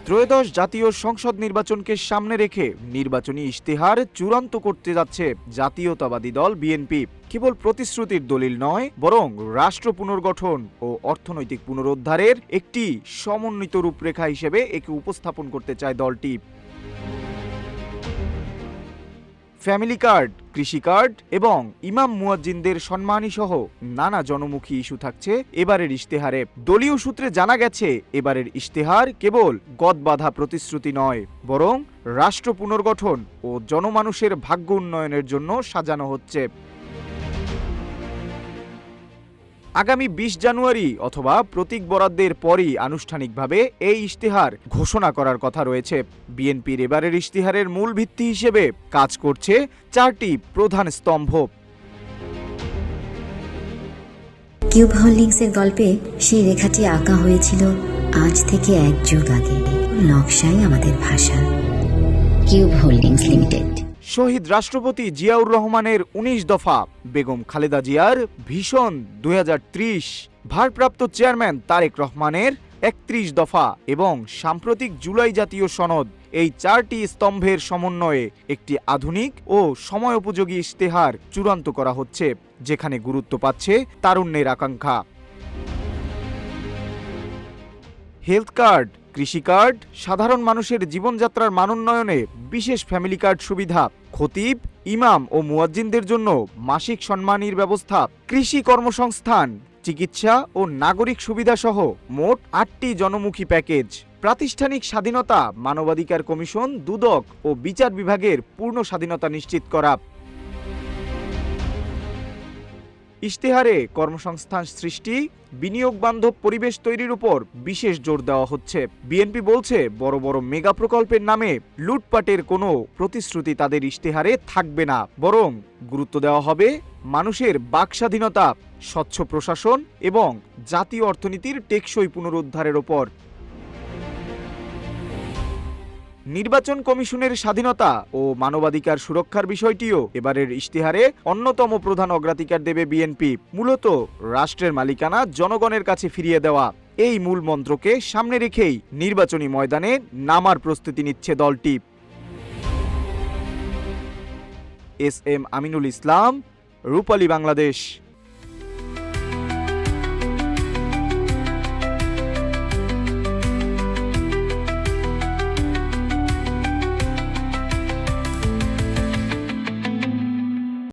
ত্রয়োদশ জাতীয় সংসদ নির্বাচনকে সামনে রেখে নির্বাচনী ইশতেহার চূড়ান্ত করতে যাচ্ছে জাতীয়তাবাদী দল বিএনপি। কেবল প্রতিশ্রুতির দলিল নয়, বরং রাষ্ট্র পুনর্গঠন ও অর্থনৈতিক পুনরুদ্ধারের একটি সমন্বিত রূপরেখা হিসেবে একে উপস্থাপন করতে চায় দলটি। ফ্যামিলি কার্ড, কৃষি কার্ড এবং ইমাম মুয়াজ্জিনদের সম্মানী সহ নানা জনমুখী ইস্যু থাকছে এবারের ইশতেহারে। দলীয় সূত্রে জানা গেছে, এবারের ইশতেহার কেবল গদবাঁধা প্রতিশ্রুতি নয়, বরং রাষ্ট্র পুনর্গঠন ও জনমানুষের ভাগ্য উন্নয়নের জন্য সাজানো হচ্ছে। আগামী ২০ জানুয়ারি অথবা প্রতীক বরাদ্দের পরই আনুষ্ঠানিকভাবে এই ইশতেহার ঘোষণা করার কথা রয়েছে। বিএনপির এবারের ইশতেহারের মূল ভিত্তি হিসেবে কাজ করছে ৪টি প্রধান স্তম্ভ। কিউব হোল্ডিংসের গল্পে সেই রেখাটি আঁকা হয়েছিল আজ থেকে ১ যুগ আগে। নকশাই আমাদের ভাষা। Cube holdings limited. শহীদ রাষ্ট্রপতি জিয়াউর রহমানের ১৯ দফা, বেগম খালেদা জিয়ার ভিশন ২০৩০, ভারপ্রাপ্ত চেয়ারম্যান তারেক রহমানের ৩১ দফা এবং সাম্প্রতিক জুলাই জাতীয় সনদ, এই ৪টি স্তম্ভের সমন্বয়ে একটি আধুনিক ও সময়োপযোগী ইশতেহার চূড়ান্ত করা হচ্ছে, যেখানে গুরুত্ব পাচ্ছে তারুণ্যের আকাঙ্ক্ষা। হেলথ কার্ড, কৃষি কার্ড, সাধারণ মানুষের জীবনযাত্রার মানোন্নয়নে বিশেষ ফ্যামিলি কার্ড সুবিধা, খতিব, ইমাম ও মুয়াজ্জিনদের জন্য মাসিক সম্মানীর ব্যবস্থা, কৃষি কর্মসংস্থান, চিকিৎসা ও নাগরিক সুবিধা সহ মোট ৮টি জনমুখী প্যাকেজ, প্রাতিষ্ঠানিক স্বাধীনতা, মানবাধিকার কমিশন, দুদক ও বিচার বিভাগের পূর্ণ স্বাধীনতা নিশ্চিত করা। ইশতেহারে কর্মসংস্থান সৃষ্টি, বিনিয়োগ বান্ধব পরিবেশ তৈরির উপর বিশেষ জোর দেওয়া হচ্ছে। বিএনপি বলছে, বড় বড় মেগা প্রকল্পের নামে লুটপাটের কোনো প্রতিশ্রুতি তাদের ইশতেহারে থাকবে না, বরং গুরুত্ব দেওয়া হবে মানুষের বাকস্বাধীনতা, স্বচ্ছ প্রশাসন এবং জাতীয় অর্থনীতির টেকসই পুনরুদ্ধারের ওপর। নির্বাচন কমিশনের স্বাধীনতা ও মানবাধিকার সুরক্ষার বিষয়টিও এবারের ইশতেহারে অন্যতম প্রধান অগ্রাধিকার দেবে বিএনপি। মূলত রাষ্ট্রের মালিকানা জনগণের কাছে ফিরিয়ে দেওয়া, এই মূল মন্ত্রকে সামনে রেখেই নির্বাচনী ময়দানে নামার প্রস্তুতি নিচ্ছে দলটি। এস এম আমিনুল ইসলাম, রূপালী বাংলাদেশ।